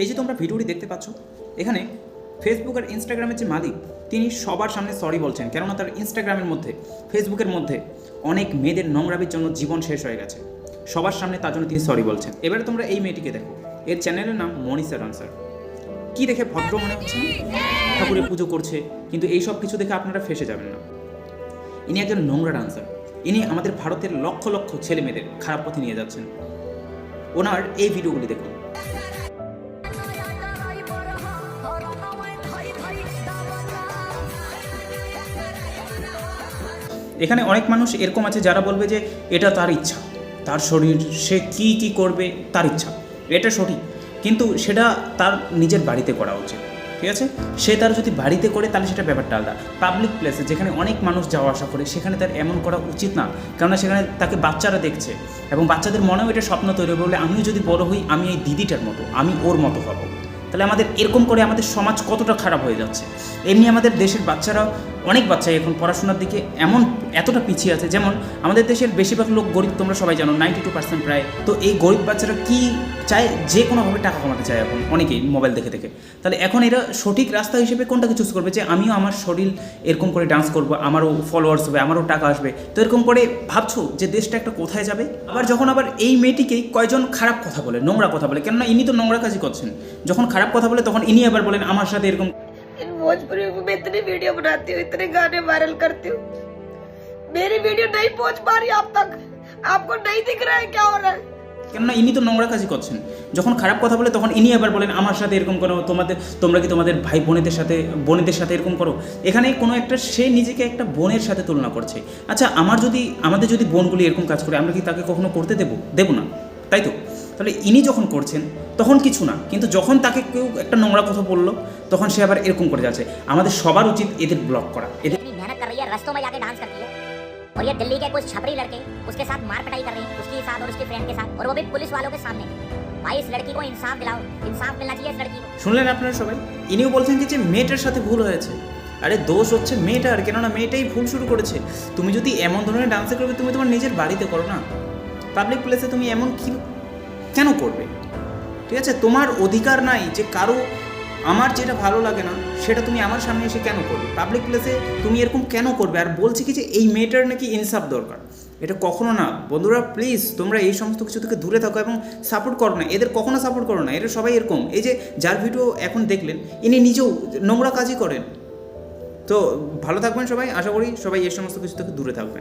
এই যে তোমরা ভিডিওটি দেখতে পাচ্ছ, এখানে ফেসবুক আর ইনস্টাগ্রামের যে মালিক তিনি সবার সামনে সরি বলছেন, কেননা তার ইনস্টাগ্রামের মধ্যে, ফেসবুকের মধ্যে অনেক মেয়েদের নোংরামির জন্য জীবন শেষ হয়ে গেছে। সবার সামনে তার জন্য তিনি সরি বলছেন। এবারে তোমরা এই মেয়েটিকে দেখো, এর চ্যানেলের নাম মনীষা ডান্সার। কি দেখে ভদ্র মনে হচ্ছে না? ঠাকুরের পুজো করছে, কিন্তু এই সব কিছু দেখে আপনারা ফেসে যাবেন না। ইনি একজন নোংরা ডান্সার। ইনি আমাদের ভারতের লক্ষ লক্ষ ছেলে মেয়েদের খারাপ পথে নিয়ে যাচ্ছেন। ওনার এই ভিডিওগুলি দেখুন। এখানে অনেক মানুষ এরকম আছে যারা বলবে যে এটা তার ইচ্ছা, তার শরীর, সে কি কি করবে তার ইচ্ছা, এটা সঠিক, কিন্তু সেটা তার নিজের বাড়িতে করা উচিত। ঠিক আছে, সে তার যদি বাড়িতে করে তাহলে সেটা ব্যাপারটা আলাদা। পাবলিক প্লেসে যেখানে অনেক মানুষ যাওয়া আসা করে সেখানে তার এমন করা উচিত না, কেননা সেখানে তাকে বাচ্চারা দেখছে এবং বাচ্চাদের মনেও এটা স্বপ্ন তৈরি হবে বলে আমিও যদি বড় হই আমি এই দিদিটার মতো, আমি ওর মতো হব। তাহলে আমাদের এরকম করে আমাদের সমাজ কতটা খারাপ হয়ে যাচ্ছে। এমনি আমাদের দেশের বাচ্চারা, অনেক বাচ্চাই এখন পড়াশোনার দিকে এতটা পিছিয়ে আছে। যেমন আমাদের দেশের বেশিরভাগ লোক গরিব, তোমরা সবাই জানো, 92% প্রায়। তো এই গরিব বাচ্চারা কি চায়? যে কোনোভাবে টাকা কামাতে চায় এখন অনেকেই মোবাইল দেখে দেখে। তাহলে এখন এরা সঠিক রাস্তা হিসেবে কোনটাকে চুজ করবে? যে আমিও আমার শরীর এরকম করে ডান্স করবো, আমারও ফলোয়ার্স হবে, আমারও টাকা আসবে। তো এরকম করে ভাবছো যে দেশটা একটা কোথায় যাবে? যখন এই মেয়েটিকেই কয়জন খারাপ কথা বলে, নোংরা কথা বলে, কেননা ইনি তো নোংরা কাজই করছেন। যখন খারাপ কথা বলে তখন ইনি আবার বলেন আমার সাথে এরকম। भोजपुरी में इतनी वीडियो बनाती हूँ, इतने गाने वायरल करती हूँ, मेरी वीडियो नहीं पहुंच पा रही आप तक। आपको नहीं दिख रहा है क्या हो रहा है? কেননা ইনি তো নোংরা কাজই করছেন। যখন খারাপ কথা বলে তখন ইনি আবার বলেন আমার সাথে এরকম করো, তোমরা কি তোমাদের ভাই বোনেদের সাথে এরকম করো। এখানে কোনো একটা, সে নিজেকে একটা বোনের সাথে তুলনা করছে। আচ্ছা, আমাদের যদি বোনগুলি এরকম কাজ করে, আমরা কি তাকে কখনো করতে দেবো না? তাই তো? তাহলে ইনি যখন করছেন তখন কিছু না, কিন্তু যখন তাকে কেউ একটা নোংরা কথা বললো তখন সে আবার এরকম করে যাচ্ছে। আমাদের সবার উচিত এদের ব্লক করা। এদের मेहनत कर रही है, रस्तों में जाके डांस करती है, और ये दिल्ली के कुछ छपरी लड़के उसके साथ मार पिटाई कर रहे हैं, उसके साथ और उसके फ्रेंड के साथ, और वो भी पुलिस वालों के सामने। भाई इस लड़की को इंसाफ दिलाओ, इंसाफ मिलना चाहिए इस लड़की को। শুনলেন আপনারা সবাই? ইনিও বলছেন যে মেয়েটার সাথে ভুল হয়েছে। আরে দোষ হচ্ছে মেয়েটার, কেননা মেয়েটাই ভুল শুরু করেছে। তুমি যদি এমন ধরনের ডান্স করবে, তুমি তোমার নিজের বাড়িতে করো না, পাবলিক প্লেসে তুমি এমন কি কেন করবে? ঠিক আছে, তোমার অধিকার নাই যে কারো আমার যেটা ভালো লাগে না সেটা তুমি আমার সামনে এসে কেন করবে? পাবলিক প্লেসে তুমি এরকম কেন করবে? আর বলছি কি যে এই মেয়েটার নাকি ইনসাফ দরকার, এটা কখনো না। বন্ধুরা প্লিজ তোমরা এই সমস্ত কিছু থেকে দূরে থাকো এবং সাপোর্ট করো না, এদের কখনো সাপোর্ট করো না। এরা সবাই এরকম। এই যে যার ভিডিও এখন দেখলেন, ইনি নিজেও নোংরা কাজই করেন। তো ভালো থাকবেন সবাই, আশা করি সবাই এই সমস্ত কিছু থেকে দূরে থাকবেন।